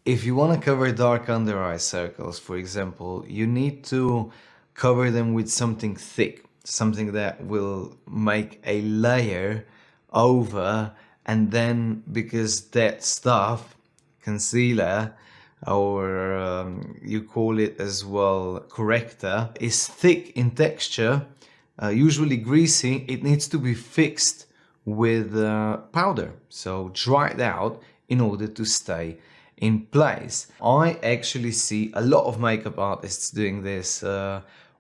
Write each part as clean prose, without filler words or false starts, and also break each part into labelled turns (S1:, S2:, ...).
S1: If you want to cover dark under eye circles, for example, you need to cover them with something thick, something that will make a layer over, and then because that stuff, concealer, or you call it as well corrector, is thick in texture, usually greasy, it needs to be fixed with powder, so dried out in order to stay in place. I actually see a lot of makeup artists doing this,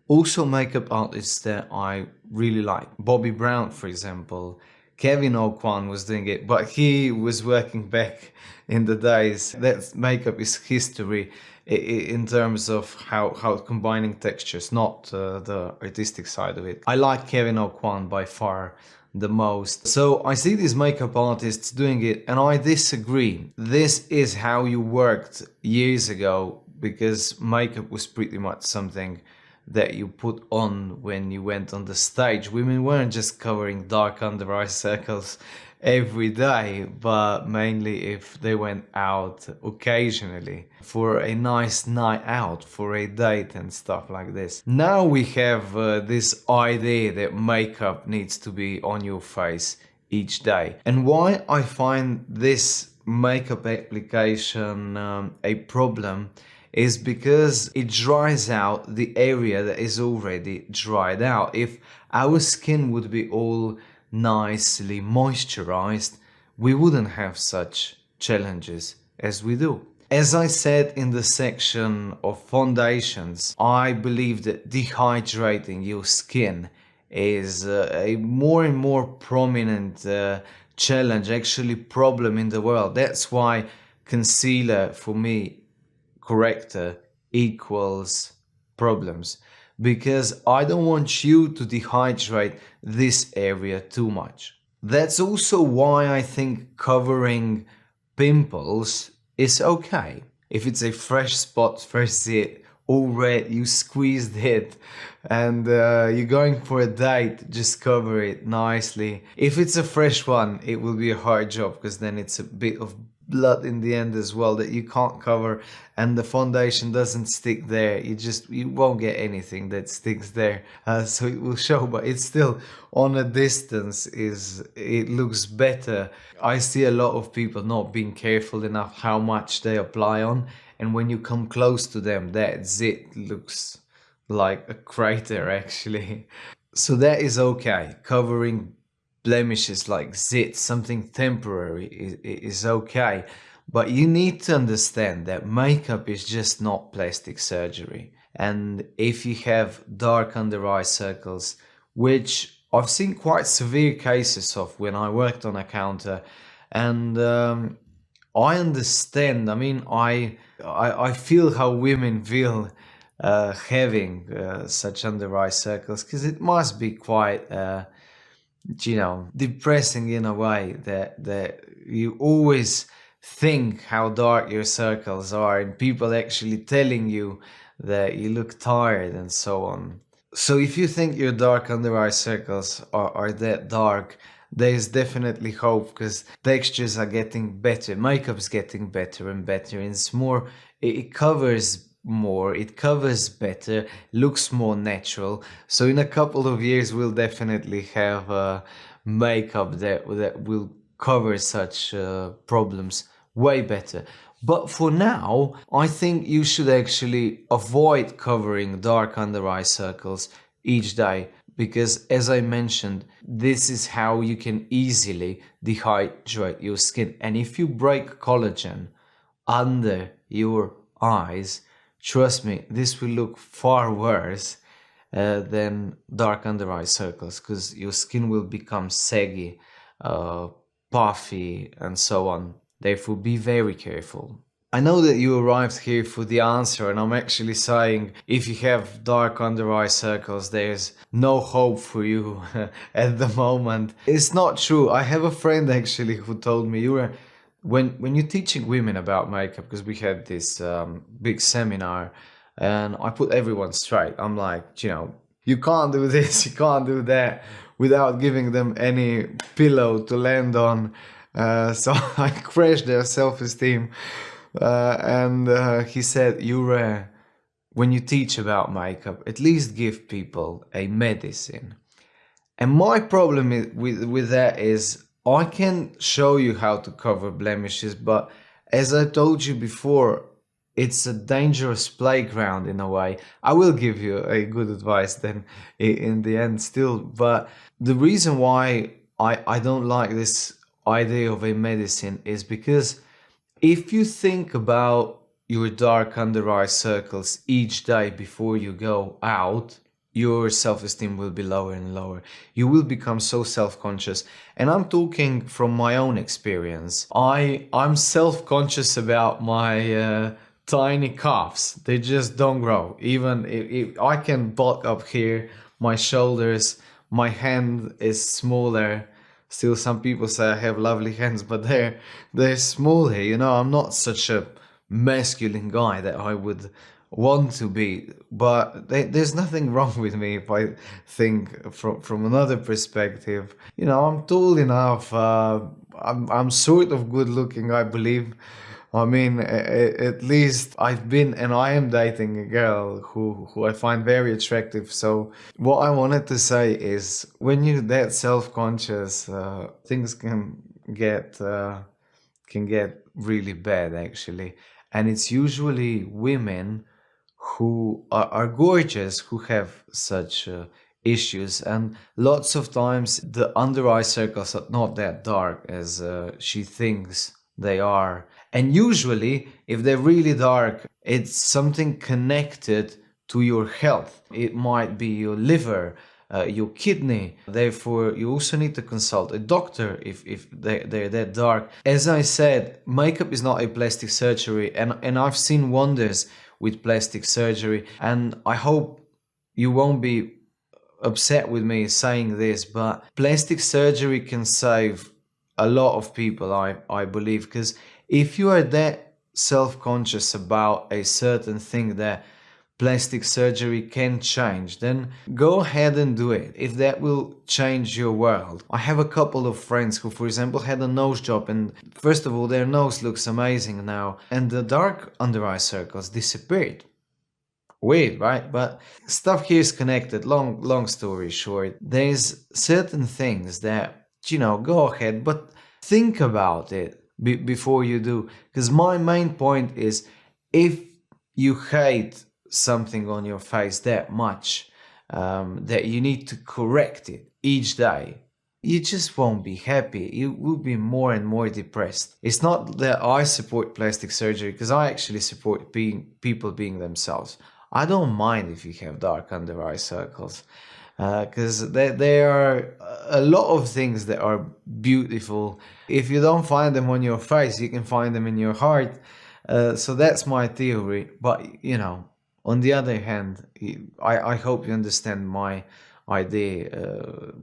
S1: also makeup artists that I really like. Bobby Brown, for example. Kevin O'Quan was doing it, but he was working back in the days. That makeup is history in terms of how combining textures, not the artistic side of it. I like Kevin O'Quan by far the most. So I see these makeup artists doing it and I disagree. This is how you worked years ago, because makeup was pretty much something that you put on when you went on the stage. Women weren't just covering dark under eye circles every day, but mainly if they went out occasionally for a nice night out, for a date and stuff like this. Now we have this idea that makeup needs to be on your face each day. And why I find this makeup application a problem is because it dries out the area that is already dried out. If our skin would be all nicely moisturized, we wouldn't have such challenges as we do. As I said in the section of foundations, I believe that dehydrating your skin is a more and more prominent challenge, actually problem in the world. That's why concealer for me, corrector, equals problems, because I don't want you to dehydrate this area too much. That's also why I think covering pimples is okay. If it's a fresh spot, fresh zit, all red, you squeezed it, and you're going for a date, just cover it nicely. If it's a fresh one, it will be a hard job, because then it's a bit of blood in the end as well that you can't cover, and the foundation doesn't stick there. You won't get anything that sticks there, so it will show, but it's still on a distance, it looks better. I see a lot of people not being careful enough how much they apply on, and when you come close to them, that zit looks like a crater actually. So that is okay. Covering blemishes like zit, something temporary, is okay. But you need to understand that makeup is just not plastic surgery. And if you have dark under eye circles, which I've seen quite severe cases of when I worked on a counter, and I understand. I mean, I feel how women feel having such under eye circles, because it must be quite depressing in a way that you always think how dark your circles are, and people actually telling you that you look tired and so on. So if you think your dark under eye circles are that dark, there's definitely hope, because textures are getting better, makeup's getting better and better, and it's more, it covers more, it covers better, looks more natural. So in a couple of years we'll definitely have makeup that will cover such problems way better. But for now, I think you should actually avoid covering dark under eye circles each day, because as I mentioned, this is how you can easily dehydrate your skin. And if you break collagen under your eyes, trust me, this will look far worse than dark under eye circles, because your skin will become saggy, puffy, and so on. Therefore, be very careful. I know that you arrived here for the answer, and I'm actually saying if you have dark under eye circles, there's no hope for you at the moment. It's not true. I have a friend actually who told me, when you're teaching women about makeup, because we had this big seminar, and I put everyone straight. I'm like, you can't do this, you can't do that, without giving them any pillow to land on. So I crashed their self-esteem And he said, when you teach about makeup, at least give people a medicine. And my problem with that is I can show you how to cover blemishes, but as I told you before, it's a dangerous playground in a way. I will give you a good advice then in the end still, but the reason why I don't like this idea of a medicine is because if you think about your dark under eye circles each day before you go out, your self-esteem will be lower and lower. You will become so self-conscious. And I'm talking from my own experience. I'm self-conscious about my tiny calves. They just don't grow. Even if I can bulk up here, my shoulders, my hand is smaller. Still, some people say I have lovely hands, but they're small here. You know, I'm not such a masculine guy that I would want to be. But there's nothing wrong with me if I think from another perspective. You know, I'm tall enough. I'm sort of good looking, I believe. I mean, at least I've been and I am dating a girl who I find very attractive. So what I wanted to say is when you're that self-conscious, things can get really bad actually. And it's usually women who are gorgeous who have such issues, and lots of times the under eye circles are not that dark as she thinks they are. And usually if they're really dark, it's something connected to your health. It might be your liver, your kidney. Therefore, you also need to consult a doctor if they're that dark. As I said, makeup is not a plastic surgery, and I've seen wonders with plastic surgery. And I hope you won't be upset with me saying this, but plastic surgery can save a lot of people, I believe, because if you are that self-conscious about a certain thing that plastic surgery can change, then go ahead and do it if that will change your world. I have a couple of friends who, for example, had a nose job, and first of all, their nose looks amazing now, and the dark under eye circles disappeared. Weird, right? But stuff here is connected. Long story short, there's certain things that, you know, go ahead, but think about it before you do. Because my main point is, if you hate something on your face that much that you need to correct it each day, you just won't be happy. You will be more and more depressed. It's not that I support plastic surgery, because I actually support people being themselves. I don't mind if you have dark under eye circles, because there are a lot of things that are beautiful. If you don't find them on your face, you can find them in your heart. So that's my theory. But, you know, on the other hand, I hope you understand my idea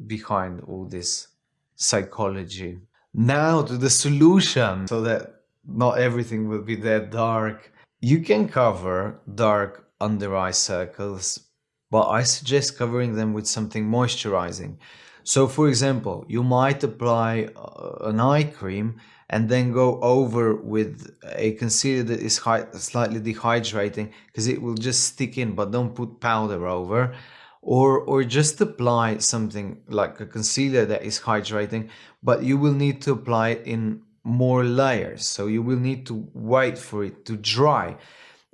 S1: behind all this psychology. Now to the solution, so that not everything will be that dark. You can cover dark under eye circles, but I suggest covering them with something moisturizing. So for example, you might apply an eye cream and then go over with a concealer that is slightly dehydrating, because it will just stick in, but don't put powder over. Or just apply something like a concealer that is hydrating, but you will need to apply it in more layers. So you will need to wait for it to dry.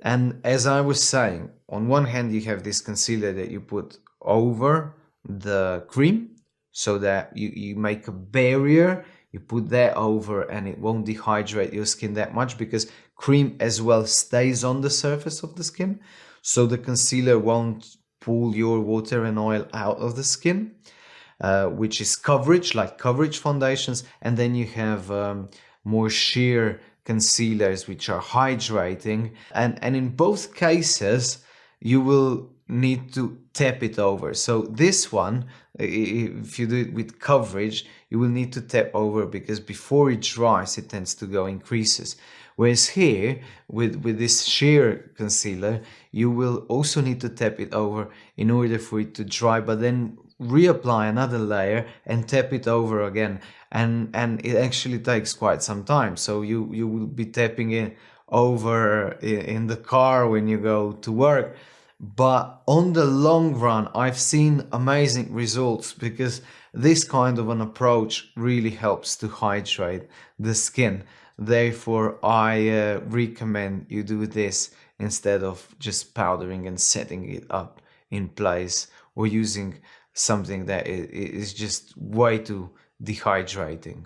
S1: And as I was saying, on one hand, you have this concealer that you put over the cream so that you make a barrier. You put that over and it won't dehydrate your skin that much, because cream as well stays on the surface of the skin. So the concealer won't pull your water and oil out of the skin, which is coverage, like coverage foundations. And then you have more sheer concealers, which are hydrating. And in both cases, you will need to tap it over. So this one, if you do it with coverage, you will need to tap over, because before it dries, it tends to go in creases. Whereas here, with this sheer concealer, you will also need to tap it over in order for it to dry, but then reapply another layer and tap it over again. And it actually takes quite some time. So you will be tapping it over in the car when you go to work. But on the long run, I've seen amazing results because this kind of an approach really helps to hydrate the skin. Therefore, I recommend you do this instead of just powdering and setting it up in place, or using something that is just way too dehydrating.